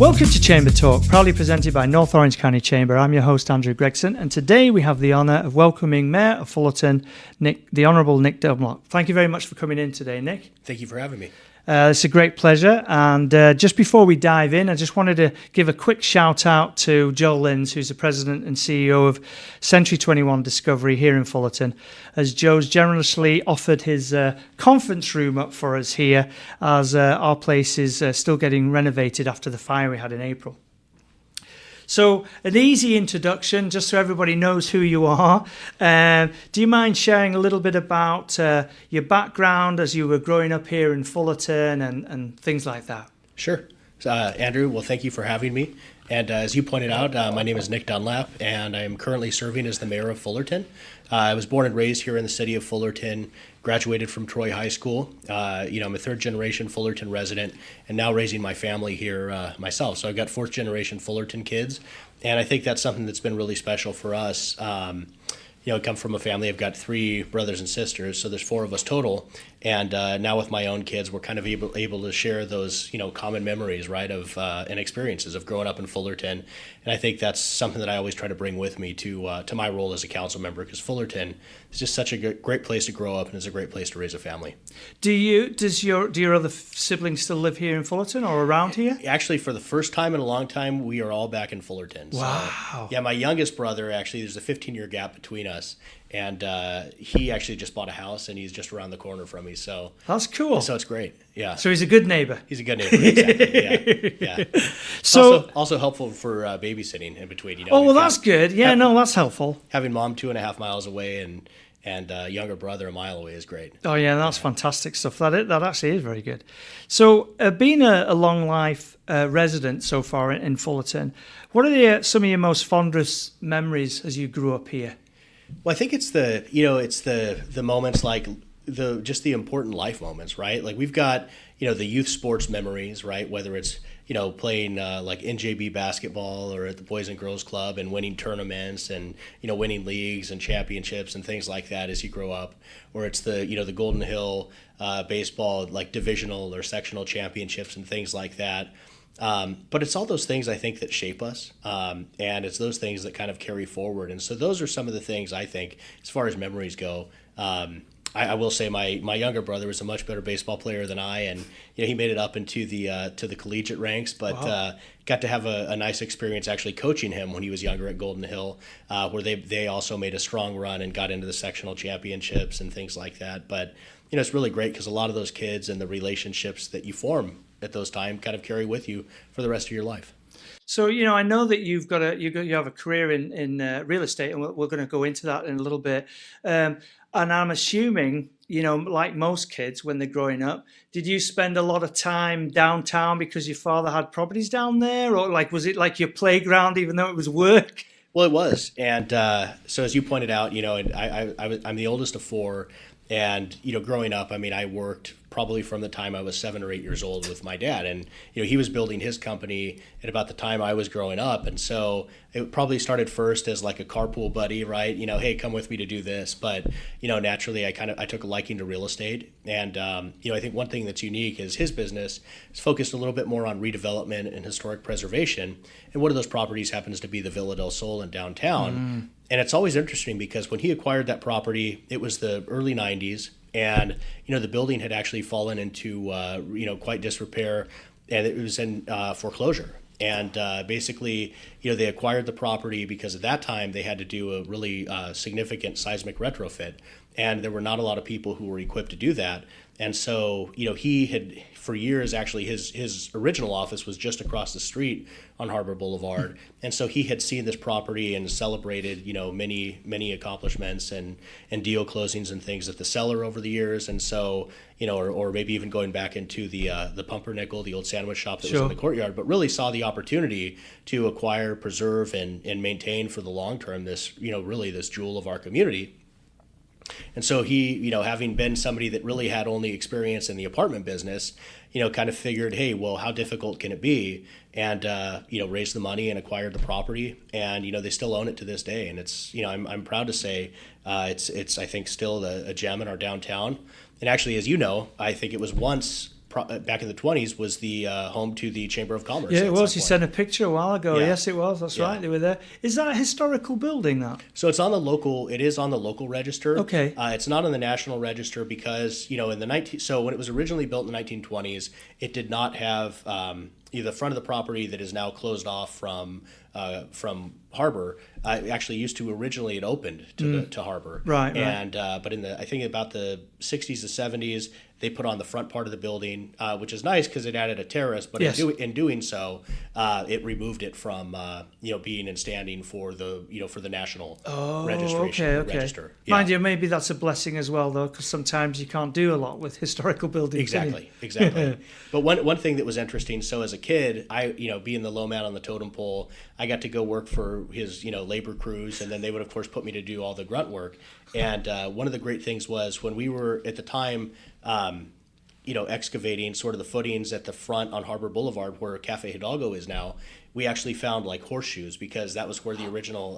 Welcome to Chamber Talk, proudly presented by North Orange County Chamber. I'm your host, Andrew Gregson, and today we have the honour of welcoming Mayor of Fullerton, the Honourable Nick Dunlap. Thank you very much for coming in today, Nick. Thank you for having me. It's a great pleasure, and just before we dive in, I just wanted to give a quick shout out to Joe Linz, who's the President and CEO of Century 21 Discovery here in Fullerton, as Joe's generously offered his conference room up for us here, as our place is still getting renovated after the fire we had in April. So an easy introduction, just so everybody knows who you are. Do you mind sharing a little bit about your background as you were growing up here in Fullerton and things like that? Sure. Andrew, well, thank you for having me. And as you pointed out, my name is Nick Dunlap, and I am currently serving as the mayor of Fullerton. I was born and raised here in the city of Fullerton, graduated from Troy High School. I'm a third-generation Fullerton resident, and now raising my family here myself. So I've got fourth-generation Fullerton kids, and I think that's something that's been really special for us. I come from a family. I've got three brothers and sisters, so there's four of us total. And now with my own kids, we're kind of able to share those, common memories, right, of and experiences of growing up in Fullerton. And I think that's something that I always try to bring with me to my role as a council member, because Fullerton is just such a great place to grow up, and it's a great place to raise a family. Do your other siblings still live here in Fullerton or around here? Actually, for the first time in a long time, we are all back in Fullerton. Wow. So, yeah, my youngest brother, actually, there's a 15-year gap between us. And he actually just bought a house, and he's just around the corner from me. So that's cool. So it's great. Yeah. So he's a good neighbor. He's a good neighbor. Exactly. Yeah. So also helpful for babysitting in between. Oh, well, that's good. Yeah, that's helpful. Having mom 2.5 miles away and younger brother a mile away is great. Oh yeah, that's fantastic stuff. That actually is very good. So being a long life resident so far in Fullerton, what are some of your most fondest memories as you grew up here? Well, I think it's the moments like the important life moments, right? Like we've got, the youth sports memories, right? Whether it's, playing like NJB basketball or at the Boys and Girls Club and winning tournaments and, winning leagues and championships and things like that as you grow up. Or it's the Golden Hill baseball, like divisional or sectional championships and things like that. But it's all those things I think that shape us, and it's those things that kind of carry forward. And so those are some of the things I think, as far as memories go. I will say my younger brother was a much better baseball player than I, and he made it up into the collegiate ranks, but wow. Got to have a nice experience actually coaching him when he was younger at Golden Hill, where they also made a strong run and got into the sectional championships and things like that. But it's really great because a lot of those kids and the relationships that you form at those times kind of carry with you for the rest of your life. So, I know that you have a career in real estate, and we're going to go into that in a little bit. And I'm assuming, like most kids when they're growing up, did you spend a lot of time downtown because your father had properties down there? Or was it like your playground even though it was work? Well, it was. And so as you pointed out, I'm the oldest of four. And, growing up, I worked probably from the time I was 7 or 8 years old with my dad. And, he was building his company at about the time I was growing up. And so it probably started first as like a carpool buddy, right? Hey, come with me to do this. But, naturally, I took a liking to real estate. And, I think one thing that's unique is his business is focused a little bit more on redevelopment and historic preservation. And one of those properties happens to be the Villa del Sol in downtown. Mm. And it's always interesting because when he acquired that property, it was the early 90s, and the building had actually fallen into quite disrepair, and it was in foreclosure. And basically, they acquired the property because at that time they had to do a really significant seismic retrofit, and there were not a lot of people who were equipped to do that. And so, he had, for years, actually, his original office was just across the street on Harbor Boulevard. And so he had seen this property and celebrated, many accomplishments and deal closings and things at the cellar over the years. And so, or maybe even going back into the Pumpernickel, the old sandwich shop that was in the courtyard, but really saw the opportunity to acquire, preserve, and maintain for the long term this, really this jewel of our community. And so he, having been somebody that really had only experience in the apartment business, kind of figured, hey, well, how difficult can it be? And, raised the money and acquired the property. And, they still own it to this day. And it's, I'm proud to say it's I think, still a gem in our downtown. And actually, as you know, I think it was once back in the 20s was the home to the Chamber of Commerce. Yeah, it was. You sent a picture a while ago. Yeah. Yes, it was. That's right. They were there. Is that a historical building, that? So it's on the local. It is on the local register. Okay. It's not on the national register because so when it was originally built in the 1920s, it did not have the front of the property that is now closed off from Harbor. Actually used to originally it opened to Harbor. Right. And but I think about the 60s to 70s. They put on the front part of the building, which is nice because it added a terrace. But yes. in doing so, it removed it from being and standing for the national registration register. Yeah. Mind you, maybe that's a blessing as well, though, because sometimes you can't do a lot with historical buildings. Exactly. But one thing that was interesting. So as a kid, I being the low man on the totem pole, I got to go work for his labor crews, and then they would of course put me to do all the grunt work. And one of the great things was when we were at the time. Excavating sort of the footings at the front on Harbor Boulevard where Cafe Hidalgo is now, we actually found like horseshoes because that was where the original,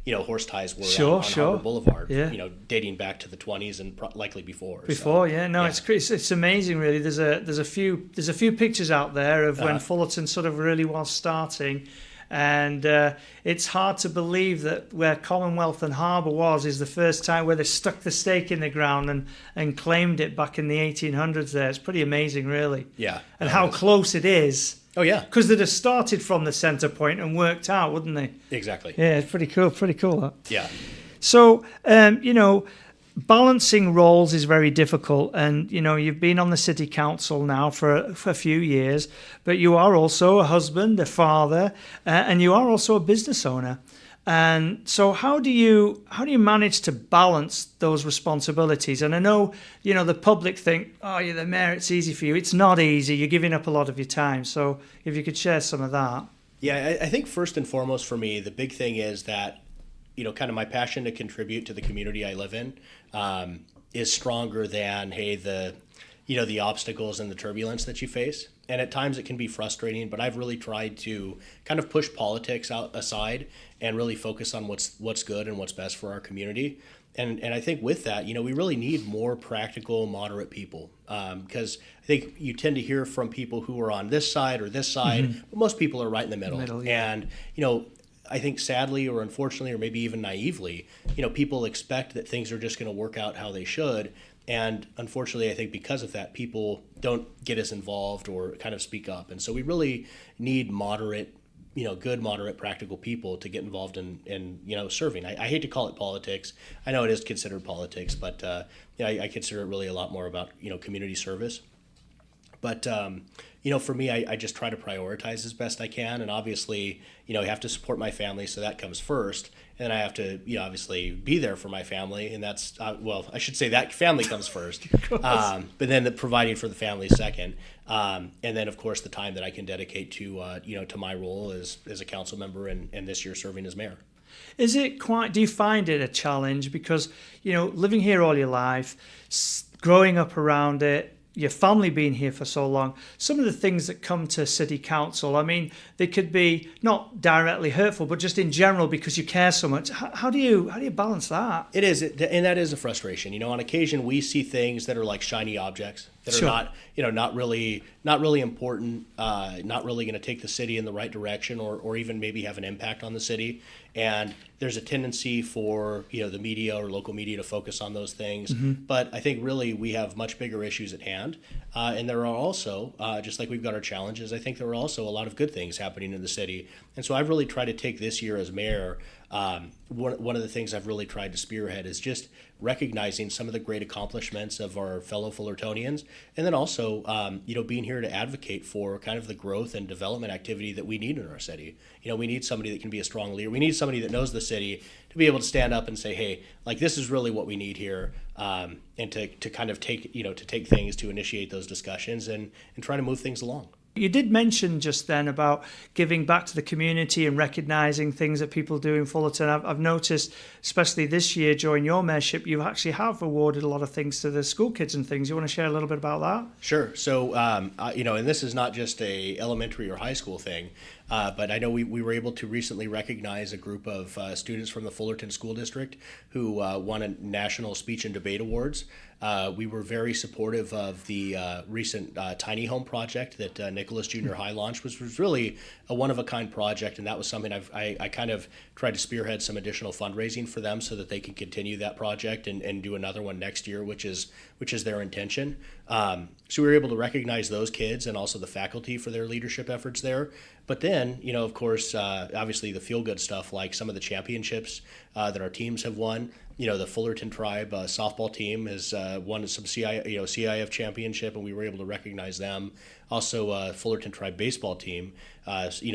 horse ties were on Harbor Boulevard, dating back to the 20s and likely before. It's amazing, really. There's a few pictures out there of when Fullerton sort of really was starting. And it's hard to believe that where Commonwealth and Harbour is the first time where they stuck the stake in the ground and claimed it back in the 1800s there. It's pretty amazing, really. Yeah. And how close it is. Oh, yeah. Because they'd have started from the centre point and worked out, wouldn't they? Exactly. Yeah, it's pretty cool, that. Yeah. So, balancing roles is very difficult, and you've been on the city council now for a few years, but you are also a husband, a father, and you are also a business owner. And so how do you manage to balance those responsibilities? And I know the public think, oh, you're the mayor, it's easy for you. It's not easy. You're giving up a lot of your time. So if you could share some of that. Yeah, I think first and foremost for me, the big thing is that kind of my passion to contribute to the community I live in is stronger than, the obstacles and the turbulence that you face. And at times it can be frustrating, but I've really tried to kind of push politics aside and really focus on what's good and what's best for our community. And I think with that, we really need more practical, moderate people because I think you tend to hear from people who are on this side or this side, but most people are right in the middle. Yeah. And, I think sadly or unfortunately or maybe even naively, people expect that things are just going to work out how they should. And unfortunately, I think because of that, people don't get as involved or kind of speak up. And so we really need moderate, good, moderate, practical people to get involved in serving. I hate to call it politics. I know it is considered politics, but I consider it really a lot more about, community service. But, for me, I just try to prioritize as best I can. And obviously, I have to support my family, so that comes first. And I have to, obviously be there for my family. And that's, I should say that family comes first. But then providing for the family second. And then, of course, the time that I can dedicate to, to my role as a council member and this year serving as mayor. Do you find it a challenge? Because, living here all your life, growing up around it, your family being here for so long, some of the things that come to city council, I mean, they could be not directly hurtful, but just in general because you care so much. How do you balance that? It is, and that is a frustration. On occasion we see things that are like shiny objects that are not really important, not really going to take the city in the right direction, or even maybe have an impact on the city. And there's a tendency for the media or local media to focus on those things. But I think really we have much bigger issues at hand. And there are also, just like we've got our challenges, I think there are also a lot of good things happening in the city. And so I've really tried to take this year as mayor. One of the things I've really tried to spearhead is just recognizing some of the great accomplishments of our fellow Fullertonians, and then also being here to advocate for kind of the growth and development activity that we need in our city. We need somebody that can be a strong leader. We need somebody that knows the city to be able to stand up and say, hey, like this is really what we need here, and to kind of take things to initiate those discussions and try to move things along. You did mention just then about giving back to the community and recognising things that people do in Fullerton. I've noticed, especially this year during your mayorship, you actually have awarded a lot of things to the school kids and things. You want to share a little bit about that? Sure. So, and this is not just a elementary or high school thing, but I know we were able to recently recognize a group of students from the Fullerton School District who won a National Speech and Debate Awards. We were very supportive of the recent tiny home project that Nicholas Junior High launched, which was really a one-of-a-kind project, and that was something I kind of tried to spearhead some additional fundraising for them so that they can continue that project and do another one next year, which is their intention. So we were able to recognize those kids and also the faculty for their leadership efforts there. But then, of course, obviously the feel-good stuff, like some of the championships that our teams have won. The Fullerton Tribe softball team has won some CIF championship, and we were able to recognize them. Also, Fullerton Tribe baseball team,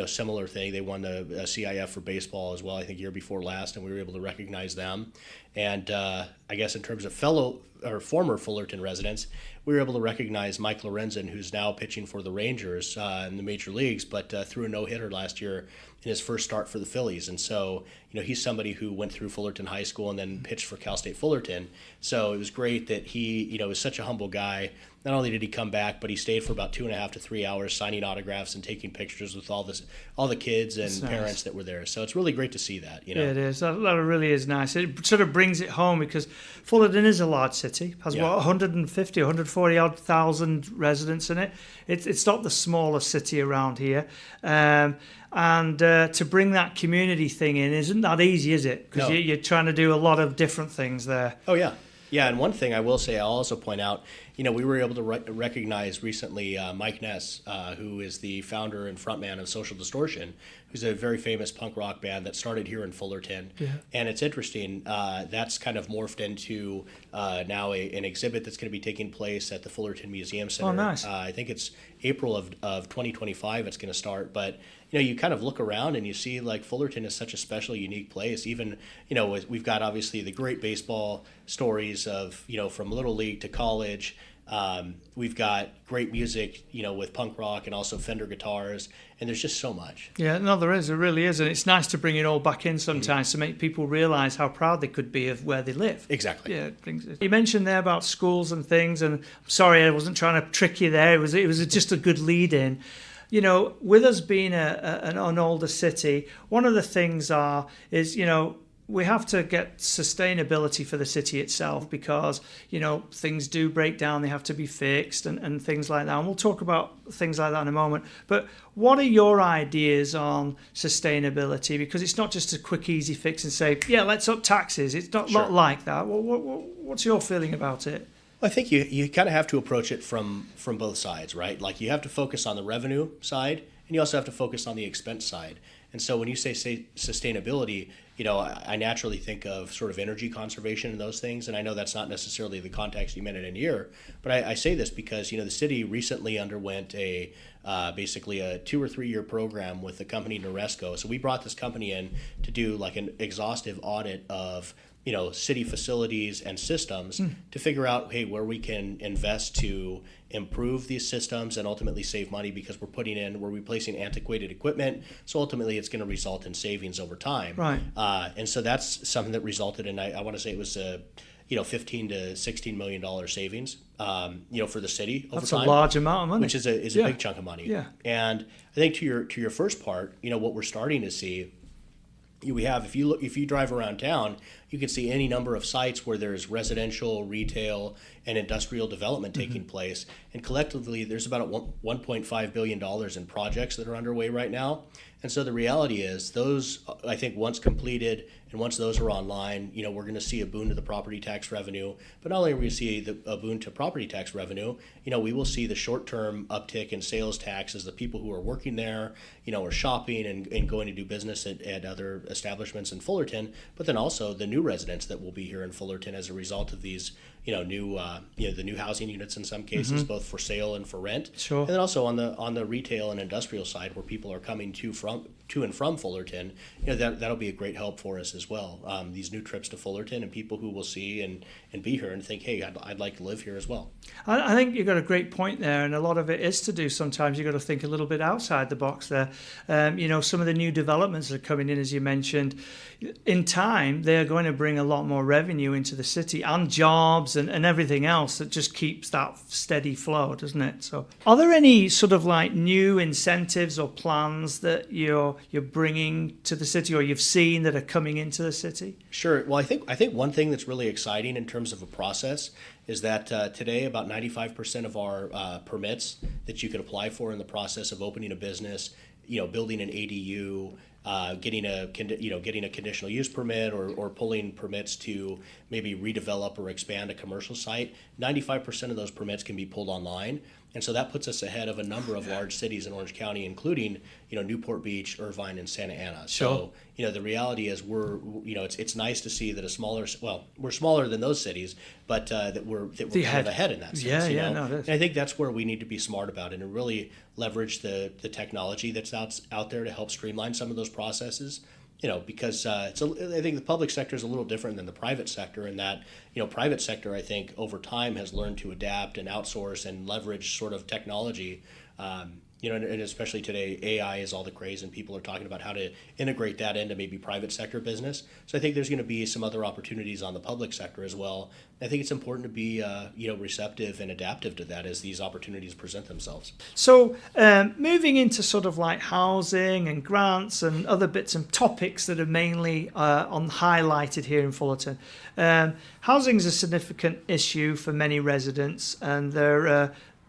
similar thing. They won the CIF for baseball as well, I think year before last, and we were able to recognize them. And I guess in terms of former Fullerton residents, we were able to recognize Mike Lorenzen, who's now pitching for the Rangers in the major leagues, but threw a no-hitter last year in his first start for the Phillies. And so, he's somebody who went through Fullerton High School and then pitched for Cal State Fullerton. So it was great that he, was such a humble guy. Not only did he come back, but he stayed for about 2.5 to 3 hours signing autographs and taking pictures with all the kids and That's parents nice. that were there. So it's really great to see that. Yeah, it is. That really is nice. It sort of brings it home because Fullerton is a large city. Has 150, 140 odd thousand residents in it. It's not the smallest city around here. And to bring that community thing in isn't that easy, is it? Because you're trying to do a lot of different things there. Oh, yeah. Yeah, and one thing I will say, I'll also point out, we were able to recognize recently Mike Ness, who is the founder and frontman of Social Distortion, who's a very famous punk rock band that started here in Fullerton. Yeah. And it's interesting, that's kind of morphed into now an exhibit that's going to be taking place at the Fullerton Museum Center. Oh, nice. I think it's April of 2025 it's going to start, but you kind of look around and you see like Fullerton is such a special, unique place. Even, we've got obviously the great baseball stories of, from Little League to college. We've got great music, with punk rock and also Fender guitars, and there's just so much. Yeah, no, there is. It really is. And it's nice to bring it all back in sometimes to make people realize how proud they could be of where they live. Exactly. Yeah, it brings it. You mentioned there about schools and things, and I'm sorry I wasn't trying to trick you there. It was just a good lead in. With us being an older city, one of the things is we have to get sustainability for the city itself because, things do break down, they have to be fixed and things like that. And we'll talk about things like that in a moment. But what are your ideas on sustainability? Because it's not just a quick, easy fix and say, yeah, let's up taxes. It's not like that. What's your feeling about it? I think you kind of have to approach it from both sides, right? Like you have to focus on the revenue side, and you also have to focus on the expense side. And so when you say sustainability, I naturally think of sort of energy conservation and those things. And I know that's not necessarily the context you meant it in here, but I say this because, the city recently underwent basically a 2 or 3 year program with the company Noresco. So we brought this company in to do like an exhaustive audit of city facilities and systems to figure out, hey, where we can invest to improve these systems and ultimately save money because we're replacing antiquated equipment. So ultimately it's going to result in savings over time. Right. And so that's something that resulted in, I want to say it was $15 to $16 million savings, for the city over time. That's a large amount of money. Which is a big chunk of money. Yeah. And I think to your first part, what we're starting to see, we have, if you drive around town, you can see any number of sites where there's residential, retail, and industrial development taking place. And collectively, there's about $1.5 billion in projects that are underway right now. And so the reality is those, I think, once completed and once those are online, we're going to see a boon to the property tax revenue. But not only are we going to see a boon to property tax revenue, we will see the short-term uptick in sales tax as the people who are working there, are shopping and going to do business at other establishments in Fullerton. But then also the new residents that will be here in Fullerton as a result of these, the new housing units in some cases, both for sale and for rent. Sure. And then also on the retail and industrial side, where people are coming to and from Fullerton, that'll be a great help for us as well. These new trips to Fullerton and people who will see and be here and think, hey, I'd like to live here as well. I think you've got a great point there, and a lot of it is to do. Sometimes you've got to think a little bit outside the box there. Some of the new developments that are coming in, as you mentioned, in time, they're going to bring a lot more revenue into the city and jobs and everything else that just keeps that steady flow, doesn't it? So are there any sort of like new incentives or plans that you're bringing to the city or you've seen that are coming into the city? Sure. Well, I think one thing that's really exciting in terms of a process is that today about 95% of our permits that you can apply for in the process of opening a business, building an ADU, getting a conditional use permit or pulling permits to maybe redevelop or expand a commercial site, 95% of those permits can be pulled online. And so that puts us ahead of a number of large cities in Orange County, including, Newport Beach, Irvine, and Santa Ana. Sure. So, the reality is it's nice to see that we're smaller than those cities, but that we're kind of ahead in that sense. No, it is. And I think that's where we need to be smart about it and really leverage the technology that's out there to help streamline some of those processes. Because I think the public sector is a little different than the private sector in that, private sector, I think, over time has learned to adapt and outsource and leverage sort of technology. And especially today, AI is all the craze, and people are talking about how to integrate that into maybe private sector business. So I think there's going to be some other opportunities on the public sector as well. I think it's important to be, receptive and adaptive to that as these opportunities present themselves. So moving into sort of like housing and grants and other bits and topics that are mainly highlighted here in Fullerton. Housing is a significant issue for many residents, and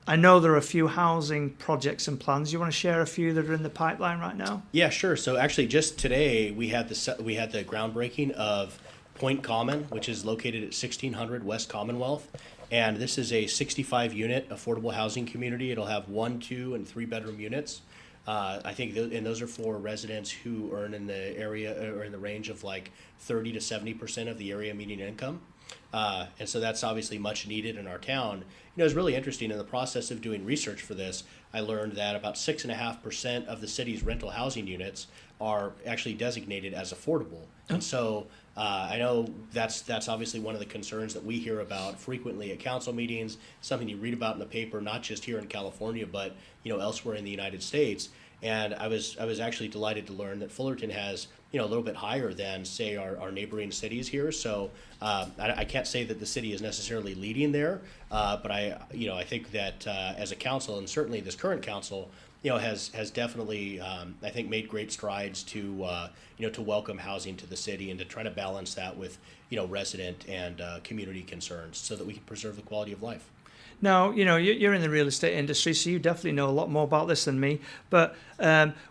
I know there are a few housing projects and plans. You want to share a few that are in the pipeline right now? Yeah, sure. So actually, just today we had the groundbreaking of Point Common, which is located at 1600 West Commonwealth, and this is a 65-unit affordable housing community. It'll have 1, 2, and 3-bedroom units. I think, and those are for residents who earn in the area or in the range of like 30 to 70% of the area median income. And so that's obviously much needed in our town. It's really interesting. In the process of doing research for this, I learned that about 6.5% of the city's rental housing units are actually designated as affordable. And so I know that's obviously one of the concerns that we hear about frequently at council meetings, something you read about in the paper, not just here in California, but elsewhere in the United States. And I was actually delighted to learn that Fullerton has a little bit higher than, say, our neighboring cities here. So I can't say that the city is necessarily leading there, but I think that as a council, and certainly this current council, has definitely I think made great strides to to welcome housing to the city and to try to balance that with resident and community concerns so that we can preserve the quality of life. Now, you're in the real estate industry, so you definitely know a lot more about this than me. But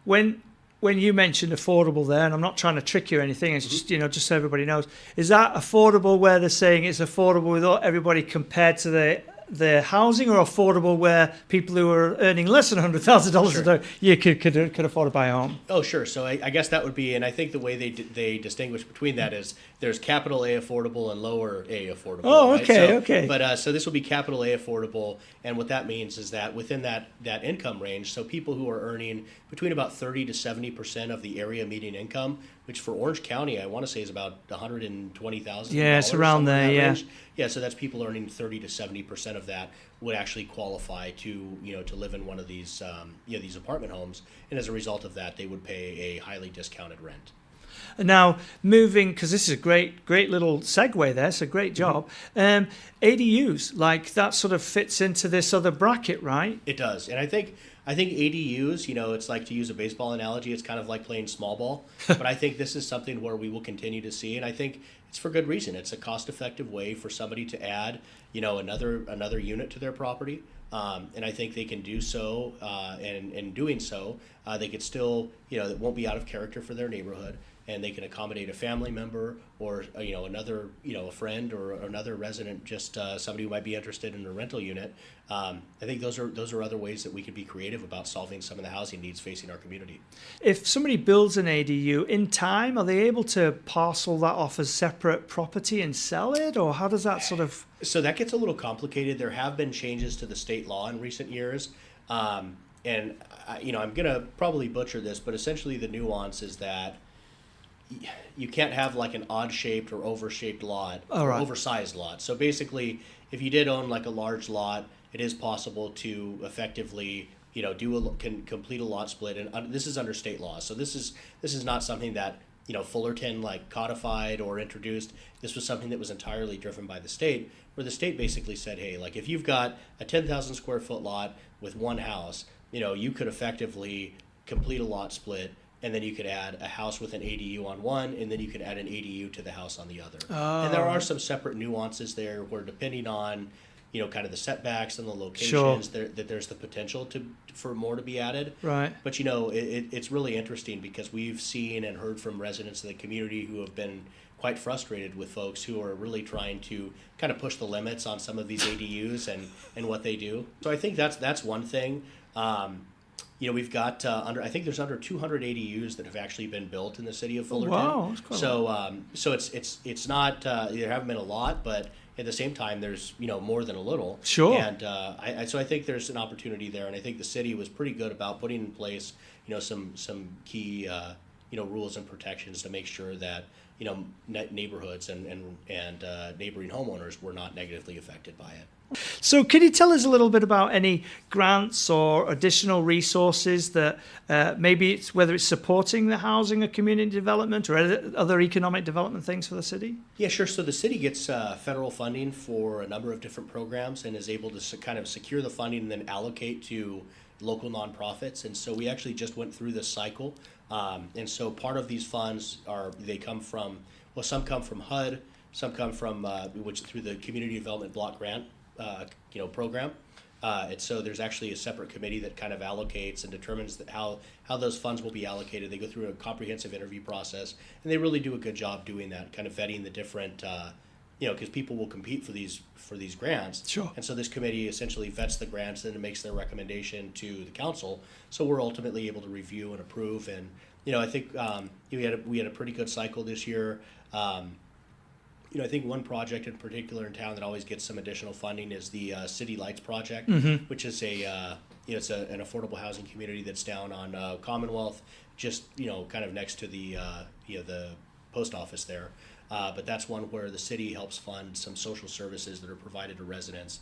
when you mentioned affordable there, and I'm not trying to trick you or anything, it's just, just so everybody knows, is that affordable where they're saying it's affordable with everybody compared to the housing, or affordable where people who are earning less than $100,000 a year could afford to buy a home? Oh, sure. So I guess that would be, and I think the way they distinguish between that is there's capital A affordable and lower A affordable. Oh, right? okay, so, okay. But so this will be capital A affordable, and what that means is that within that income range, so people who are earning between about 30 to 70% of the area median income, which for Orange County I want to say is about $120,000. Yeah, it's around there. Yeah. Yeah, so that's people earning 30 to 70% of that would actually qualify to to live in one of these these apartment homes, and as a result of that, they would pay a highly discounted rent. Now, moving, because this is a great little segue there, so great job. ADUs, like that sort of fits into this other bracket, right? It does, and I think ADUs, it's like, to use a baseball analogy, it's kind of like playing small ball. But I think this is something where we will continue to see, and I think it's for good reason. It's a cost-effective way for somebody to add, another unit to their property. And I think they can do so, and in doing so, they could still, it won't be out of character for their neighborhood, and they can accommodate a family member or another a friend or another resident, just somebody who might be interested in a rental unit. I think those are other ways that we could be creative about solving some of the housing needs facing our community. If somebody builds an ADU in time, are they able to parcel that off as separate property and sell it, or how does that sort of? So that gets a little complicated. There have been changes to the state law in recent years, and I'm gonna probably butcher this, but essentially the nuance is that you can't have like an odd-shaped or over-shaped lot, or oversized lot. So basically, if you did own like a large lot, it is possible to effectively, complete a lot split, and this is under state law. So this is not something that Fullerton like codified or introduced. This was something that was entirely driven by the state, where the state basically said, hey, like if you've got a 10,000 square foot lot with one house, you could effectively complete a lot split, and then you could add a house with an ADU on one, and then you could add an ADU to the house on the other. And there are some separate nuances there where, depending on, kind of the setbacks and the locations, that there's the potential for more to be added. Right. But it's really interesting because we've seen and heard from residents of the community who have been quite frustrated with folks who are really trying to kind of push the limits on some of these ADUs and what they do. So I think that's one thing. We've got I think there's under 200 ADUs that have actually been built in the city of Fullerton. Wow, that's quite a lot. So it's not there haven't been a lot, but at the same time there's more than a little. Sure. And so I think there's an opportunity there, and I think the city was pretty good about putting in place some key rules and protections to make sure that neighborhoods and neighboring homeowners were not negatively affected by it. So can you tell us a little bit about any grants or additional resources that maybe whether it's supporting the housing or community development or other economic development things for the city? Yeah, sure. So the city gets federal funding for a number of different programs and is able to kind of secure the funding and then allocate to local nonprofits. And so we actually just went through this cycle. And so part of these funds some come from HUD, some come from which through the Community Development Block Grant program. And so there's actually a separate committee that kind of allocates and determines how those funds will be allocated. They go through a comprehensive interview process, and they really do a good job doing that, kind of vetting the different, because people will compete for these grants. Sure. And so this committee essentially vets the grants and then makes their recommendation to the council. So we're ultimately able to review and approve. And I think we had a pretty good cycle this year. I think one project in particular in town that always gets some additional funding is the City Lights project, which is it's an affordable housing community that's down on Commonwealth, just kind of next to the post office there. But that's one where the city helps fund some social services that are provided to residents,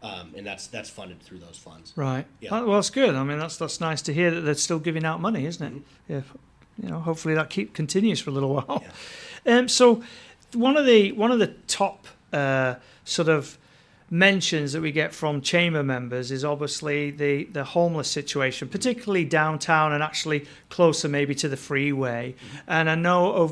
and that's funded through those funds. Right. Yeah. Well, that's good. I mean, that's nice to hear that they're still giving out money, isn't it? Mm-hmm. Yeah. Hopefully that continues for a little while. Yeah. So. One of the top sort of mentions that we get from chamber members is obviously the homeless situation, particularly downtown and actually closer maybe to the freeway. Mm-hmm. And I know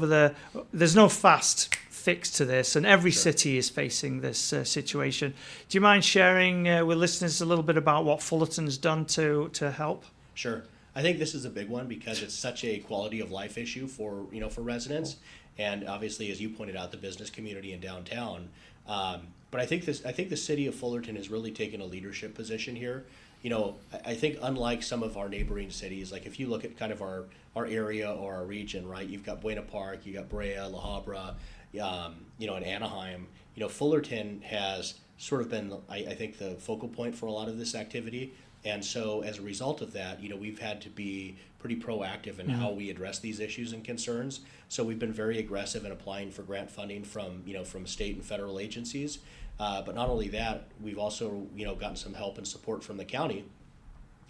there's no fast fix to this, and every city is facing this situation. Do you mind sharing with listeners a little bit about what Fullerton's done to help? Sure. I think this is a big one because it's such a quality of life issue for residents. And obviously, as you pointed out, the business community in downtown. But I think the city of Fullerton has really taken a leadership position here. I think unlike some of our neighboring cities, like if you look at kind of our area or our region, right? You've got Buena Park, you got Brea, La Habra, and Anaheim. Fullerton has sort of been, I think, the focal point for a lot of this activity. And so as a result of that, we've had to be pretty proactive in how we address these issues and concerns. So we've been very aggressive in applying for grant funding from state and federal agencies. But not only that, we've also, gotten some help and support from the county.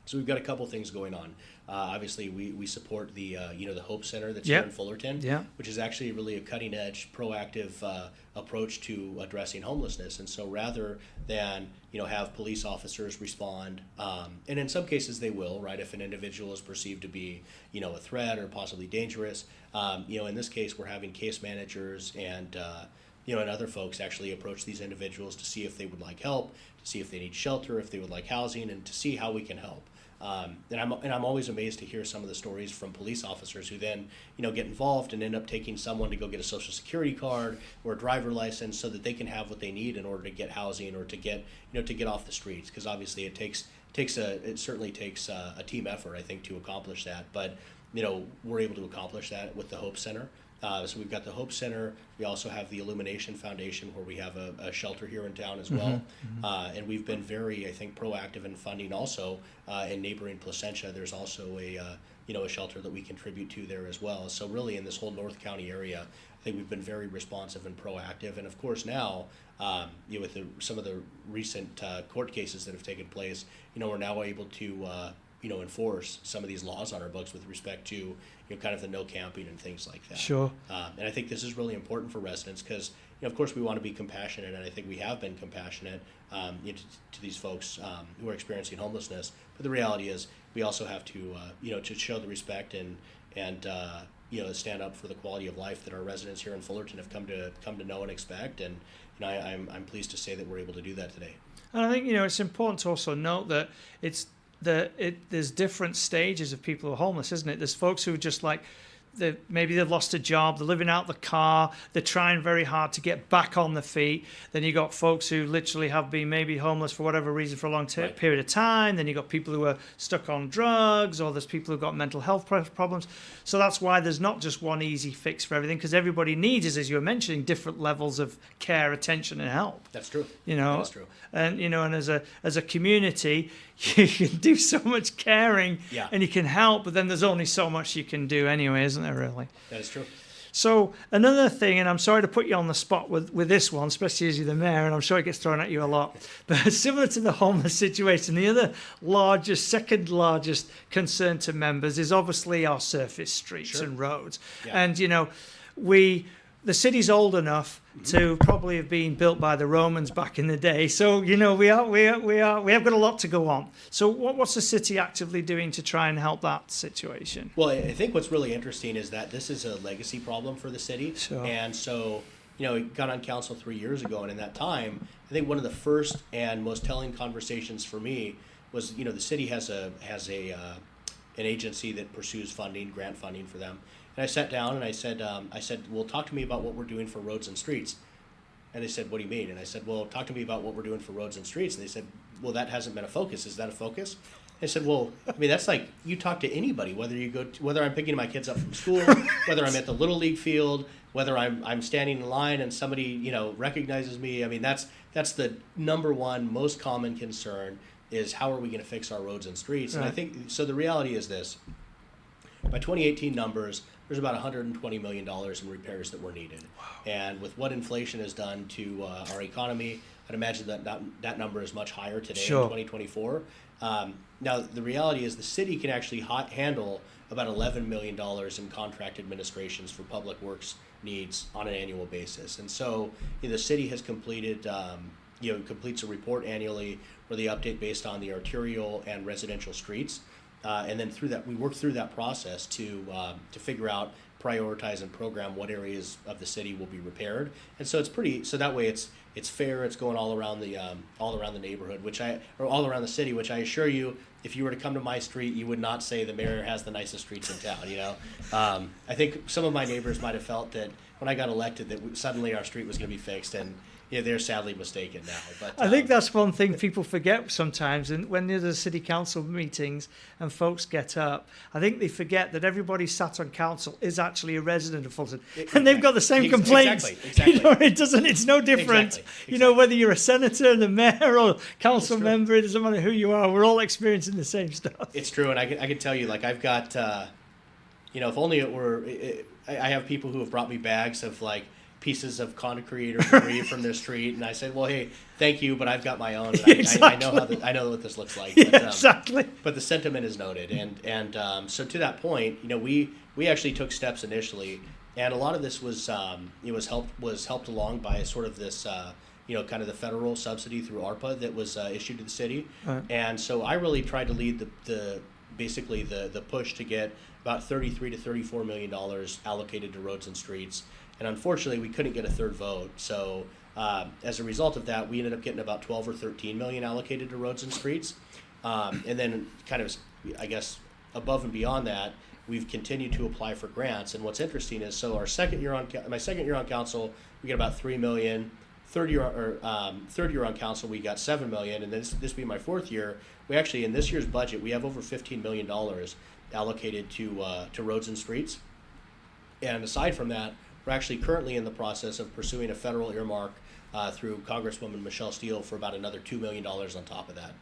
So we've got a couple things going on. Obviously, we support the the Hope Center that's here in Fullerton, which is actually really a cutting edge, proactive approach to addressing homelessness. And so rather than have police officers respond, and in some cases they will, right, if an individual is perceived to be a threat or possibly dangerous. In this case, we're having case managers and and other folks actually approach these individuals to see if they would like help, to see if they need shelter, if they would like housing, and to see how we can help. And I'm always amazed to hear some of the stories from police officers who then get involved and end up taking someone to go get a social security card or a driver license so that they can have what they need in order to get housing or to get off the streets, because obviously it certainly takes a team effort, I think, to accomplish that. But we're able to accomplish that with the Hope Center. So we've got the Hope Center. We also have the Illumination Foundation, where we have a shelter here in town as well. Mm-hmm. And we've been very, I think, proactive in funding also in neighboring Placentia. There's also a shelter that we contribute to there as well. So really in this whole North County area, I think we've been very responsive and proactive. And of course now, with some of the recent court cases that have taken place, we're now able to enforce some of these laws on our books with respect to kind of the no camping and things like that. Sure. And I think this is really important for residents because of course we want to be compassionate, and I think we have been compassionate to these folks who are experiencing homelessness. But the reality is we also have to to show the respect and stand up for the quality of life that our residents here in Fullerton have come to know and expect. And I'm pleased to say that we're able to do that today. And I think it's important to also note that there's different stages of people who are homeless, isn't it? There's folks who are just like, maybe they've lost a job, they're living out the car, they're trying very hard to get back on their feet. Then you got folks who literally have been maybe homeless for whatever reason for a long period of time. Then you got people who are stuck on drugs, or there's people who've got mental health problems. So that's why there's not just one easy fix for everything, because everybody needs, as you were mentioning, different levels of care, attention, and help. That's true. That's true. And and as a community, you can do so much caring, and you can help, but then there's only so much you can do anyway, isn't there, really? That is true. So another thing, and I'm sorry to put you on the spot with this one, especially as you're the mayor, and I'm sure it gets thrown at you a lot, but similar to the homeless situation, the other second largest concern to members is obviously our surface streets and roads. Yeah. And, the city's old enough to probably have been built by the Romans back in the day. So, we have got a lot to go on. So what's the city actively doing to try and help that situation? Well, I think what's really interesting is that this is a legacy problem for the city. Sure. And so, we got on council 3 years ago, and in that time, I think one of the first and most telling conversations for me was, the city has an agency that pursues grant funding for them. And I sat down and I said, well, talk to me about what we're doing for roads and streets. And they said, what do you mean? And I said, well, talk to me about what we're doing for roads and streets. And they said, well, that hasn't been a focus. Is that a focus? I said, well, that's like you talk to anybody, whether I'm picking my kids up from school, whether I'm at the Little League field, whether I'm standing in line and somebody, recognizes me. That's the number one most common concern is how are we going to fix our roads and streets? Right. And I think, so the reality is this. By 2018 numbers, there's about $120 million in repairs that were needed. Wow. And with what inflation has done to our economy, I'd imagine that number is much higher today in 2024. Now, the reality is the city can actually handle about $11 million in contract administrations for public works needs on an annual basis. And so the city has completed, completes a report annually where they update based on the arterial and residential streets. And then through that, we work through that process to figure out, prioritize, and program what areas of the city will be repaired. And so so that way it's fair. It's going all around the neighborhood, or all around the city. Which I assure you, if you were to come to my street, you would not say the mayor has the nicest streets in town. I think some of my neighbors might have felt that when I got elected that suddenly our street was going to be fixed, and they're sadly mistaken now. But I think that's one thing people forget sometimes. And when there's city council meetings and folks get up, I think they forget that everybody sat on council is actually a resident of Fullerton, and they've got the same complaints. Exactly. It's no different. Exactly. Whether you're a senator, the mayor, or council member, it doesn't matter who you are. We're all experiencing the same stuff. It's true, and I can tell you, like I've got, if only it were. I have people who have brought me bags of pieces of concrete or debris from their street, and I said, well, hey, thank you, but I've got my own. And I know what this looks like. But, exactly. But the sentiment is noted, and so to that point, we actually took steps initially, and a lot of this was helped along by sort of this kind of the federal subsidy through ARPA that was issued to the city, right. And so I really tried to lead the push to get about $33 to $34 million allocated to roads and streets. And unfortunately, we couldn't get a third vote. So as a result of that, we ended up getting about 12 or 13 million allocated to roads and streets. And then kind of, I guess, above and beyond that, we've continued to apply for grants. And what's interesting is, so my second year on council, we get about 3 million. Third year on council, we got 7 million. And this being my fourth year, we actually, in this year's budget, we have over $15 million allocated to roads and streets. And aside from that, we're actually currently in the process of pursuing a federal earmark through Congresswoman Michelle Steele for about another $2 million on top of that.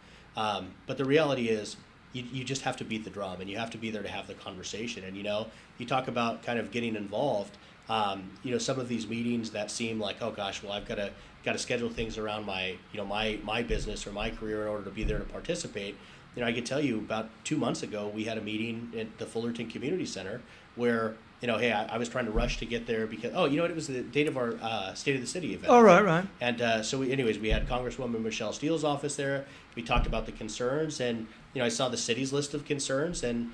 But the reality is, you just have to beat the drum, and you have to be there to have the conversation. And you talk about kind of getting involved. Some of these meetings that seem like, oh gosh, well I've got to schedule things around my my business or my career in order to be there to participate. I can tell you about 2 months ago we had a meeting at the Fullerton Community Center where hey, I was trying to rush to get there because, it was the date of our State of the City event. Oh, right. And so we had Congresswoman Michelle Steele's office there. We talked about the concerns, and, I saw the city's list of concerns, and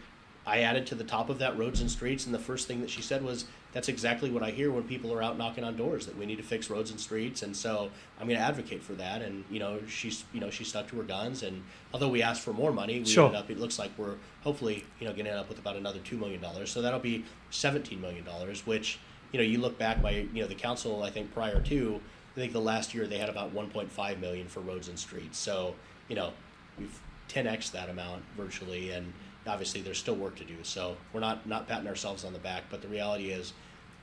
I added to the top of that roads and streets, and the first thing that she said was, "That's exactly what I hear when people are out knocking on doors, that we need to fix roads and streets." And so I'm going to advocate for that. And she stuck to her guns. And although we asked for more money, we Sure. ended up. It looks like we're hopefully going to end up with about another $2 million. So that'll be $17 million. Which you look back by the council. I think prior to, I think the last year they had about 1.5 million for roads and streets. So we've 10x that amount virtually, and obviously there's still work to do. So we're not patting ourselves on the back, but the reality is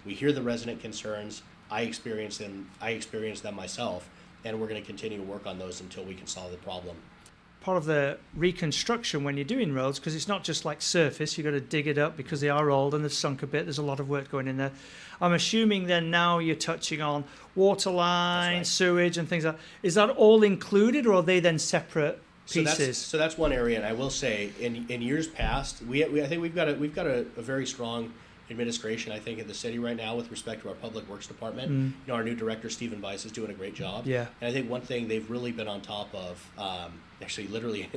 we hear the resident concerns. I experience them myself, and we're going to continue to work on those until we can solve the problem. Part of the reconstruction when you're doing roads, because it's not just like surface, you've got to dig it up because they are old and they've sunk a bit. There's a lot of work going in there. I'm assuming then now you're touching on water lines, right. sewage and things like that. Is that all included, or are they then separate pieces? So that's one area, and I will say in years past, I think we've got a very strong administration, I think, in the city right now with respect to our public works department. Our new director, Stephen Weiss, is doing a great job. Yeah. And I think one thing they've really been on top of, actually literally,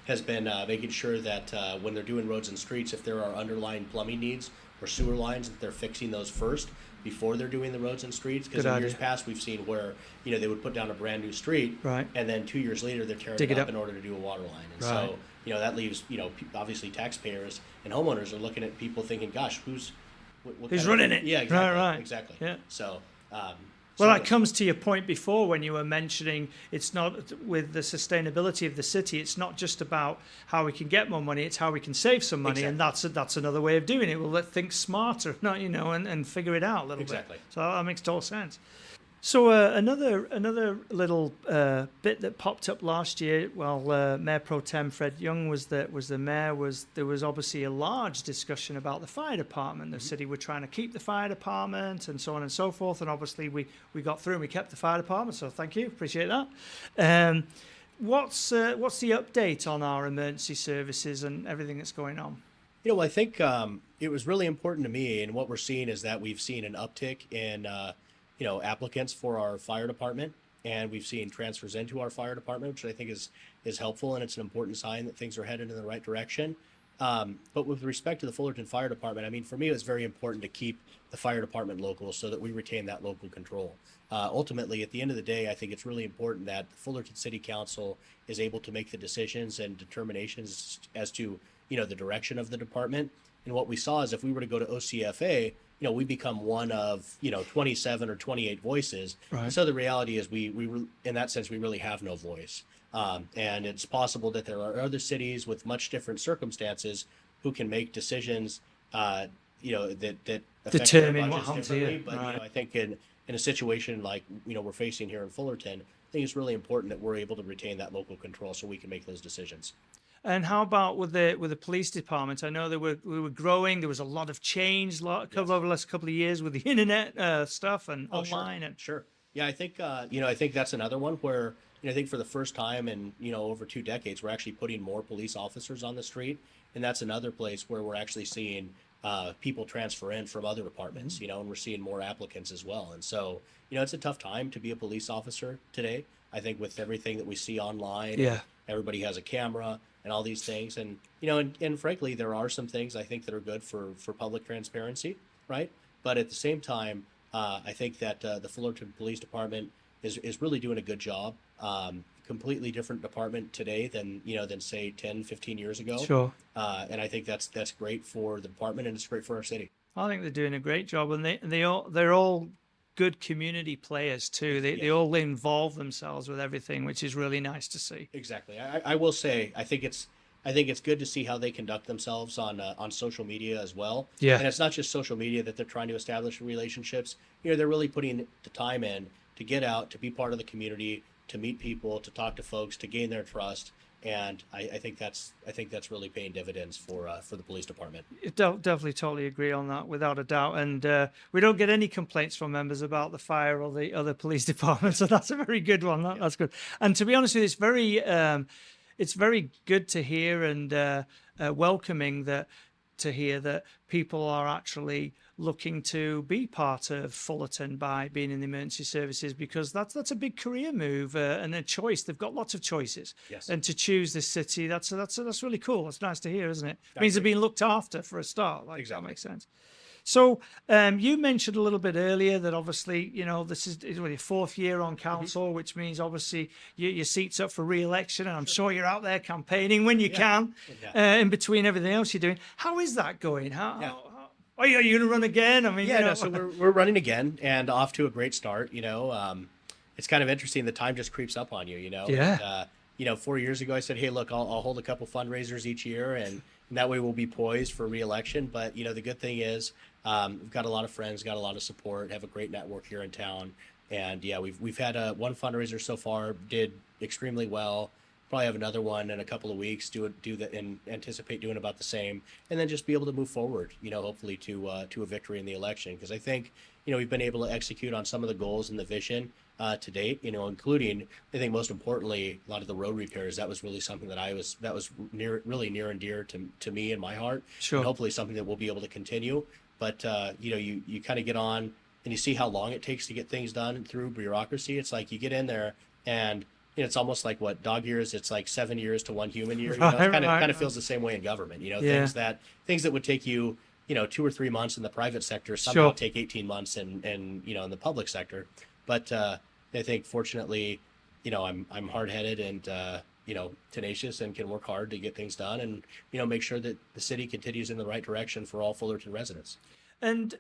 has been making sure that when they're doing roads and streets, if there are underlying plumbing needs or sewer lines, that they're fixing those first before they're doing the roads and streets. Because in years past, we've seen where they would put down a brand new street, right, and then 2 years later they're tearing it up in order to do a water line. And right. so that leaves obviously taxpayers and homeowners are looking at people thinking, gosh, who's running it? Yeah, exactly. Right. Exactly. Yeah. So. Well, that comes to your point before when you were mentioning it's not with the sustainability of the city. It's not just about how we can get more money; it's how we can save some money, exactly. And that's another way of doing it. We'll let think smarter, not and figure it out a little exactly. bit. So that makes total sense. So another little bit that popped up last year, Mayor Pro Tem Fred Young was the mayor. There was obviously a large discussion about the fire department. The city were trying to keep the fire department and so on and so forth. And obviously we got through and we kept the fire department. So thank you, appreciate that. What's the update on our emergency services and everything that's going on? I think it was really important to me, and what we're seeing is that we've seen an uptick in applicants for our fire department, and we've seen transfers into our fire department, which I think is helpful, and it's an important sign that things are headed in the right direction. But with respect to the Fullerton Fire Department, I mean, for me, it was very important to keep the fire department local so that we retain that local control. Ultimately, at the end of the day, I think it's really important that the Fullerton City Council is able to make the decisions and determinations as to, the direction of the department. And what we saw is if we were to go to OCFA, we become one of 27 or 28 voices. Right. So the reality is we in that sense we really have no voice. And it's possible that there are other cities with much different circumstances who can make decisions that affect determine their what budgets happens differently. here. But Right. I think in a situation like we're facing here in Fullerton, I think it's really important that we're able to retain that local control so we can make those decisions. And how about with the police department? I know we were growing. There was a lot of change over the last couple of years with the internet stuff and online. Sure. Sure. Yeah, I think I think that's another one where I think for the first time in over 2 decades we're actually putting more police officers on the street, and that's another place where we're actually seeing people transfer in from other departments. And we're seeing more applicants as well. And so it's a tough time to be a police officer today. I think with everything that we see online, everybody has a camera and all these things, and and frankly, there are some things I think that are good for public transparency, right? But at the same time, I think that the Fullerton Police Department is really doing a good job. Completely different department today than say 10, 15 years ago. Sure. And I think that's great for the department, and it's great for our city. I think they're doing a great job, and they're all good community players too. They all involve themselves with everything, which is really nice to see. Exactly. I will say I think it's good to see how they conduct themselves on social media as well. Yeah. And it's not just social media that they're trying to establish relationships. They're really putting the time in to get out, to be part of the community, to meet people, to talk to folks, to gain their trust. And I think that's really paying dividends for the police department. Definitely, totally agree on that, without a doubt. And we don't get any complaints from members about the fire or the other police department, so that's a very good one. That's good. And to be honest with you, it's very good to hear and welcoming that to hear that people are actually looking to be part of Fullerton by being in the emergency services, because that's a big career move and a choice. They've got lots of choices, Yes. and to choose this city, that's really cool. That's nice to hear, isn't it? I Means they're agree. being looked after for a start. Like Exactly. That makes sense. So you mentioned a little bit earlier that obviously, this is your fourth year on council, which means obviously your seat's up for re-election, and I'm sure you're out there campaigning when you can, in between everything else you're doing. How is that going? Are you going to run again? I mean, So we're running again and off to a great start. It's kind of interesting. The time just creeps up on you. Yeah. And, 4 years ago, I said, hey, look, I'll hold a couple fundraisers each year, and that way we'll be poised for re-election. But, the good thing is we've got a lot of friends, got a lot of support, have a great network here in town. And, we've had one fundraiser so far, did extremely well. Probably have another one in a couple of weeks, do that, and anticipate doing about the same. And then just be able to move forward, hopefully to a victory in the election. Because I think, we've been able to execute on some of the goals and the vision to date, including, I think most importantly, a lot of the road repairs. That was really something that was really near and dear to me and my heart. Sure. And hopefully something that we'll be able to continue. But, you kind of get on and you see how long it takes to get things done through bureaucracy. It's like you get in there and it's almost like what dog years. It's like 7 years to 1 human year. It kind of feels the same way in government. Things that would take you 2 or 3 months in the private sector somehow take 18 months in the public sector. But I think fortunately, I'm hard headed and tenacious and can work hard to get things done and make sure that the city continues in the right direction for all Fullerton residents. And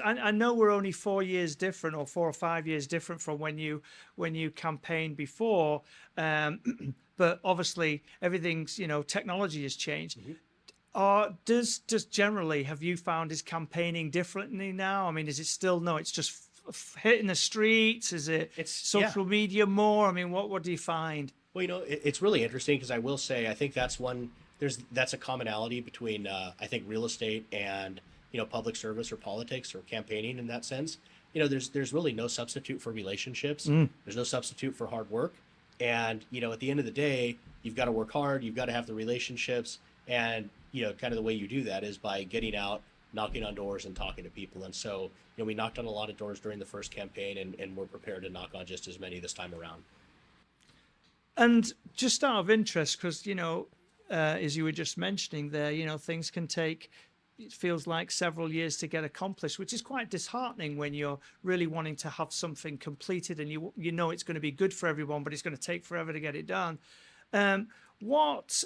I know we're only 4 years different, or 4 or 5 years different from when you campaigned before, but obviously everything's technology has changed. Mm-hmm. Does generally have you found is campaigning differently now? I mean, is it still it's just hitting the streets? Is it's social media more? I mean, what do you find? Well, it's really interesting because I will say I think that's a commonality between I think real estate and public service or politics or campaigning in that sense. There's really no substitute for relationships. There's no substitute for hard work. And, at the end of the day, you've got to work hard. You've got to have the relationships. And, kind of the way you do that is by getting out, knocking on doors and talking to people. And so, we knocked on a lot of doors during the first campaign and we're prepared to knock on just as many this time around. And just out of interest, because, as you were just mentioning there, things can take, it feels like several years to get accomplished, which is quite disheartening when you're really wanting to have something completed and you know it's going to be good for everyone, but it's going to take forever to get it done. What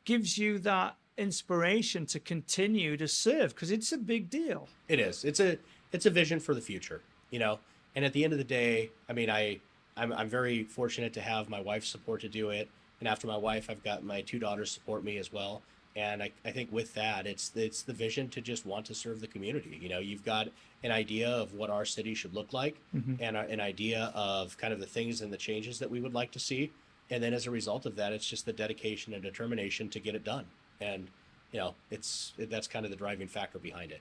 gives you that inspiration to continue to serve? Because it's a big deal. It is. It's a vision for the future, And at the end of the day, I mean, I'm very fortunate to have my wife's support to do it, and after my wife, I've got my 2 daughters support me as well. And I think with that, it's the vision to just want to serve the community. You've got an idea of what our city should look like, mm-hmm. and an idea of kind of the things and the changes that we would like to see. And then as a result of that, it's just the dedication and determination to get it done. And, that's kind of the driving factor behind it.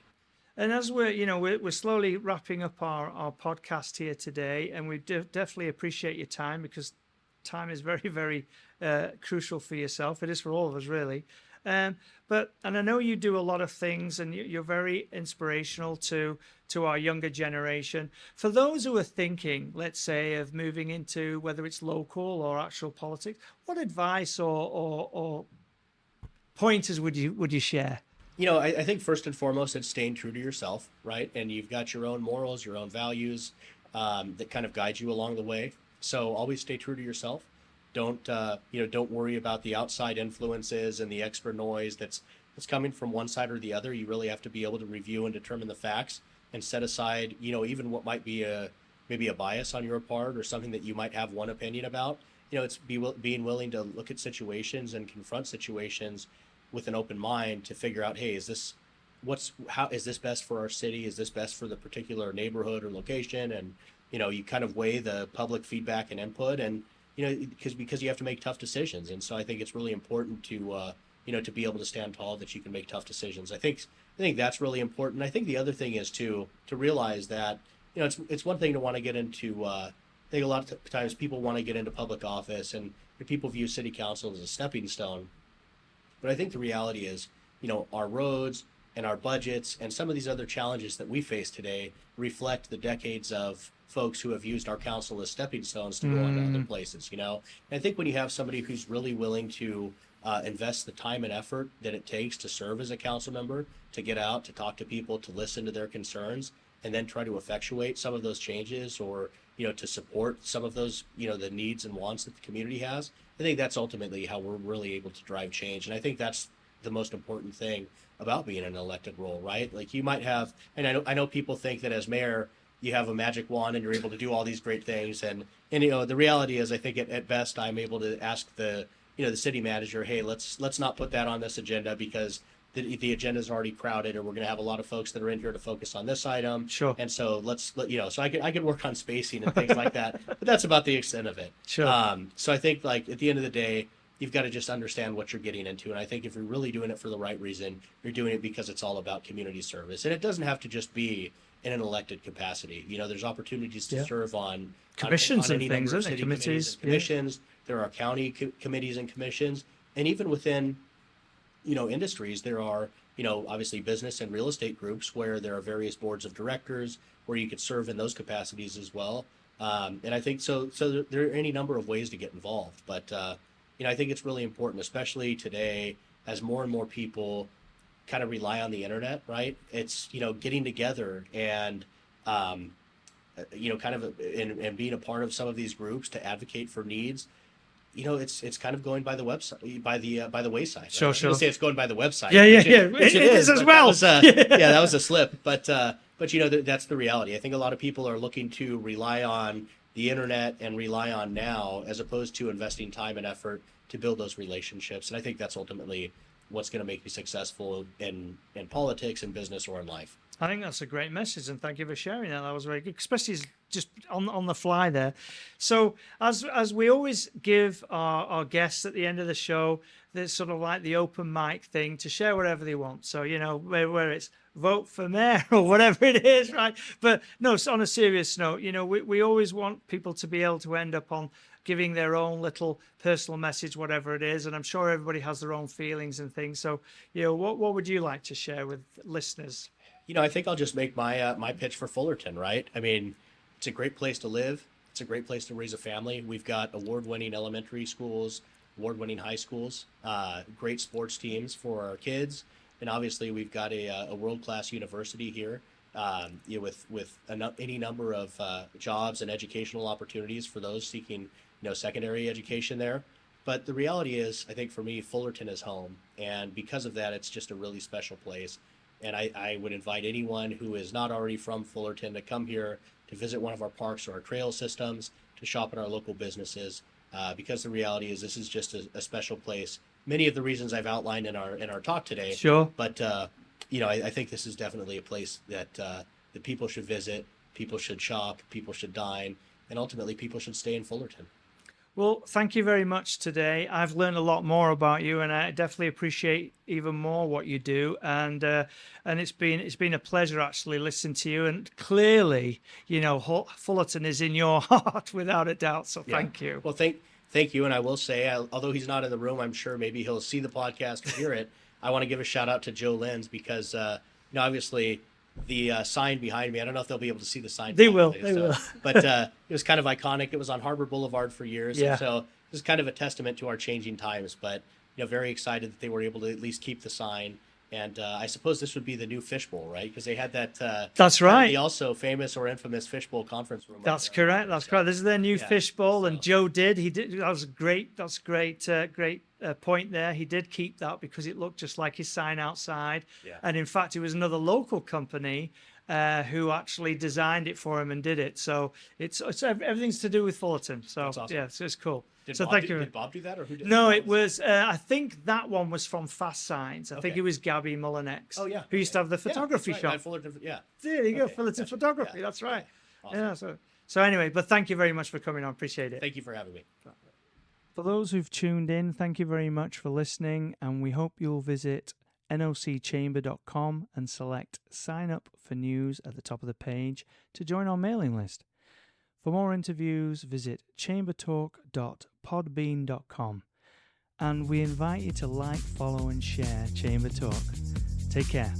And as we're slowly wrapping up our podcast here today, and we definitely appreciate your time, because time is very, very crucial for yourself. It is for all of us, really. And I know you do a lot of things, and you're very inspirational to our younger generation. For those who are thinking, let's say, of moving into whether it's local or actual politics, what advice or pointers would you share? I think first and foremost, it's staying true to yourself, right? And you've got your own morals, your own values that kind of guide you along the way. So always stay true to yourself. Don't worry about the outside influences and the extra noise that's coming from one side or the other. You really have to be able to review and determine the facts and set aside, even what might be maybe a bias on your part or something that you might have one opinion about. It's being willing to look at situations and confront situations with an open mind to figure out, hey, is this best for our city? Is this best for the particular neighborhood or location? And, you kind of weigh the public feedback and input, and, because you have to make tough decisions. And so I think it's really important to be able to stand tall, that you can make tough decisions. I think that's really important. I think the other thing is to realize that, it's one thing to want to get into, I think a lot of times people want to get into public office and people view city council as a stepping stone. But I think the reality is our roads and our budgets and some of these other challenges that we face today reflect the decades of folks who have used our council as stepping stones to go on to other places. And I think when you have somebody who's really willing to invest the time and effort that it takes to serve as a council member, to get out, to talk to people, to listen to their concerns, and then try to effectuate some of those changes, or to support some of those the needs and wants that the community has. I think that's ultimately how we're really able to drive change, and I think that's the most important thing about being in an elected role, right? Like, you might have, and I know people think that as mayor you have a magic wand and you're able to do all these great things, and the reality is, I think at best I'm able to ask the city manager, hey, let's not put that on this agenda because the agenda is already crowded, or we're going to have a lot of folks that are in here to focus on this item. Sure. And so so I could work on spacing and things like that, but that's about the extent of it. Sure. So I think, like, at the end of the day, you've got to just understand what you're getting into. And I think if you're really doing it for the right reason, you're doing it because it's all about community service. And it doesn't have to just be in an elected capacity. There's opportunities to serve on commissions on and any things, number of isn't it? city Committees. commissions. There are county committees and commissions. And even within industries, there are, obviously business and real estate groups where there are various boards of directors where you could serve in those capacities as well. And I think so there are any number of ways to get involved. But, I think it's really important, especially today, as more and more people kind of rely on the internet, right? It's, getting together and, kind of and being a part of some of these groups to advocate for needs. It's kind of going by the website, by the wayside. Right? Sure. I was gonna say it's going by the website. Yeah. Which It is as well. That was a slip. But that's the reality. I think a lot of people are looking to rely on the internet and rely on now, as opposed to investing time and effort to build those relationships. And I think that's ultimately what's going to make you successful in politics, in business, or in life. I think that's a great message, and thank you for sharing that. That was very good, especially just on the fly there. So as we always give our guests at the end of the show, there's sort of like the open mic thing to share whatever they want. So, where it's vote for mayor or whatever it is, right? But no, on a serious note, we always want people to be able to end up on giving their own little personal message, whatever it is. And I'm sure everybody has their own feelings and things. So, what would you like to share with listeners? I think I'll just make my pitch for Fullerton, right? I mean, it's a great place to live. It's a great place to raise a family. We've got award-winning elementary schools, award-winning high schools, great sports teams for our kids, and obviously we've got a world-class university here, with any number of jobs and educational opportunities for those seeking secondary education there. But the reality is, I think for me, Fullerton is home, and because of that, it's just a really special place. And I would invite anyone who is not already from Fullerton to come here to visit one of our parks or our trail systems, to shop in our local businesses, because the reality is, this is just a special place. Many of the reasons I've outlined in our talk today. Sure. But I think this is definitely a place that people should visit, people should shop, people should dine, and ultimately people should stay in Fullerton. Well, thank you very much today. I've learned a lot more about you, and I definitely appreciate even more what you do. And it's been a pleasure actually listening to you. And clearly, Fullerton is in your heart without a doubt. So thank you. Well, thank you. And I will say, although he's not in the room, I'm sure maybe he'll see the podcast or hear it. I want to give a shout out to Joe Lenz because obviously the sign behind me, I don't know if they'll be able to see the sign. They will. But it was kind of iconic. It was on Harbor Boulevard for years. Yeah. And so it was kind of a testament to our changing times. But, very excited that they were able to at least keep the sign. And I suppose this would be the new fishbowl, right? Because they had that. That's right. The also famous or infamous fishbowl conference room. That's correct. That's correct. This is their new fishbowl, and Joe did. He did. That was great. That's great. Great point there. He did keep that because it looked just like his sign outside. Yeah. And in fact, it was another local company who actually designed it for him and did it. So it's everything's to do with Fullerton. So That's awesome. yeah, so it's cool. Did Bob do that, or who did? No, it was. I think that one was from Fast Signs. I think it was Gabby Mullinex. Oh yeah. Who used to have the photography right. shop. Fullerton, yeah. There you go, Fullerton Photography. Yeah. That's right. Awesome. Yeah. So anyway, but thank you very much for coming on. Appreciate it. Thank you for having me. For those who've tuned in, thank you very much for listening, and we hope you'll visit nocchamber.com and select Sign Up for News at the top of the page to join our mailing list. For more interviews, visit chambertalk.podbean.com. and we invite you to like, follow and share Chamber Talk. Take care.